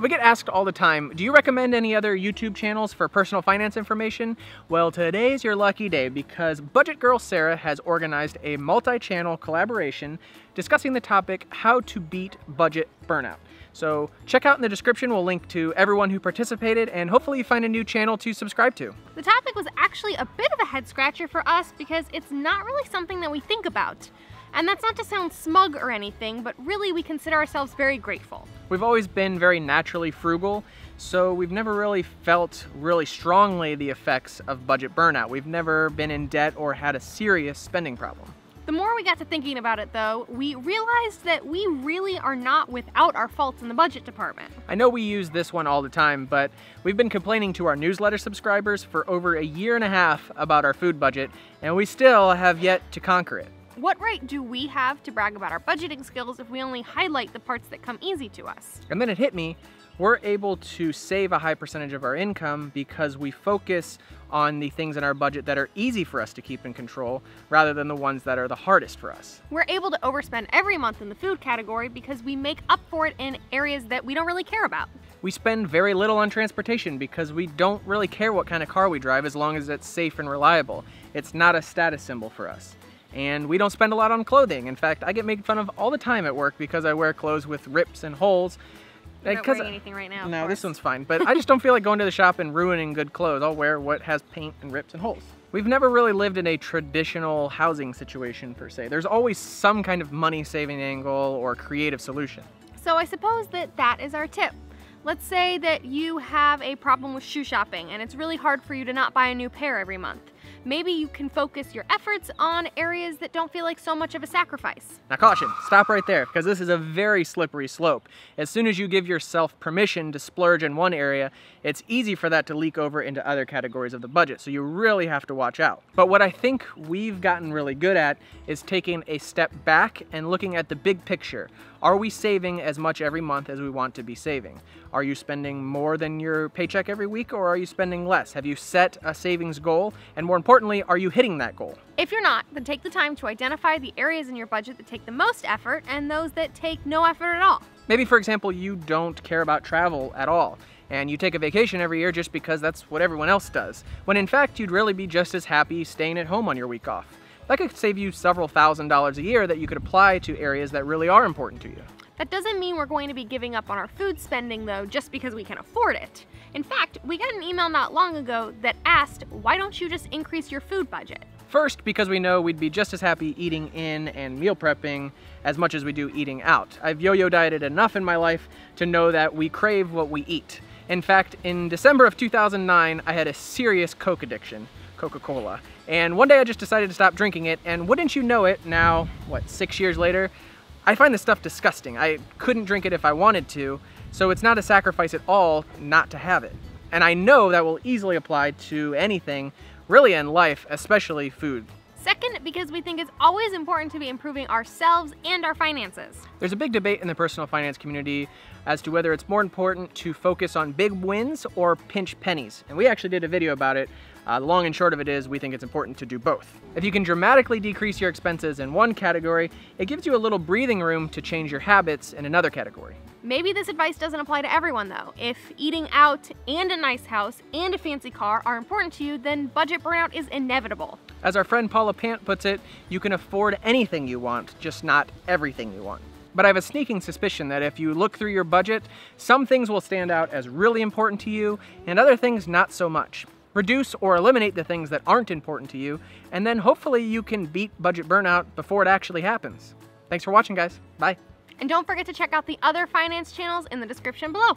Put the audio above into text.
We get asked all the time, do you recommend any other YouTube channels for personal finance information? Well, today's your lucky day because Budget Girl Sarah has organized a multi-channel collaboration discussing the topic, how to beat budget burnout. So check out in the description, we'll link to everyone who participated and hopefully you find a new channel to subscribe to. The topic was actually a bit of a head scratcher for us because it's not really something that we think about. And that's not to sound smug or anything, but really we consider ourselves very grateful. We've always been very naturally frugal, so we've never really felt really strongly the effects of budget burnout. We've never been in debt or had a serious spending problem. The more we got to thinking about it though, we realized that we really are not without our faults in the budget department. I know we use this one all the time, but we've been complaining to our newsletter subscribers for over a year and a half about our food budget, and we still have yet to conquer it. What right do we have to brag about our budgeting skills if we only highlight the parts that come easy to us? And then it hit me, we're able to save a high percentage of our income because we focus on the things in our budget that are easy for us to keep in control rather than the ones that are the hardest for us. We're able to overspend every month in the food category because we make up for it in areas that we don't really care about. We spend very little on transportation because we don't really care what kind of car we drive as long as it's safe and reliable. It's not a status symbol for us. And we don't spend a lot on clothing. In fact, I get made fun of all the time at work because I wear clothes with rips and holes. You're not wearing anything right now. No, this one's fine. But I just don't feel like going to the shop and ruining good clothes. I'll wear what has paint and rips and holes. We've never really lived in a traditional housing situation per se. There's always some kind of money saving angle or creative solution. So I suppose that is our tip. Let's say that you have a problem with shoe shopping and it's really hard for you to not buy a new pair every month. Maybe you can focus your efforts on areas that don't feel like so much of a sacrifice. Now caution, stop right there, because this is a very slippery slope. As soon as you give yourself permission to splurge in one area, it's easy for that to leak over into other categories of the budget, so you really have to watch out. But what I think we've gotten really good at is taking a step back and looking at the big picture. Are we saving as much every month as we want to be saving? Are you spending more than your paycheck every week, or are you spending less? Have you set a savings goal? And more importantly, are you hitting that goal? If you're not, then take the time to identify the areas in your budget that take the most effort and those that take no effort at all. Maybe, for example, you don't care about travel at all, and you take a vacation every year just because that's what everyone else does, when in fact you'd really be just as happy staying at home on your week off. That could save you several $1,000s a year that you could apply to areas that really are important to you. That doesn't mean we're going to be giving up on our food spending though, just because we can afford it. In fact, we got an email not long ago that asked, why don't you just increase your food budget? First, because we know we'd be just as happy eating in and meal prepping as much as we do eating out. I've yo-yo dieted enough in my life to know that we crave what we eat. In fact, in December of 2009, I had a serious Coke addiction. Coca-Cola. And one day I just decided to stop drinking it, and wouldn't you know it, now, 6 years later, I find this stuff disgusting. I couldn't drink it if I wanted to, so it's not a sacrifice at all not to have it. And I know that will easily apply to anything, really in life, especially food. Second, because we think it's always important to be improving ourselves and our finances. There's a big debate in the personal finance community as to whether it's more important to focus on big wins or pinch pennies. And we actually did a video about it. The long and short of it is we think it's important to do both. If you can dramatically decrease your expenses in one category, it gives you a little breathing room to change your habits in another category. Maybe this advice doesn't apply to everyone though. If eating out and a nice house and a fancy car are important to you, then budget burnout is inevitable. As our friend Paula Pant puts it, you can afford anything you want, just not everything you want. But I have a sneaking suspicion that if you look through your budget, some things will stand out as really important to you and other things not so much. Reduce or eliminate the things that aren't important to you, and then hopefully you can beat budget burnout before it actually happens. Thanks for watching, guys. Bye. And don't forget to check out the other finance channels in the description below.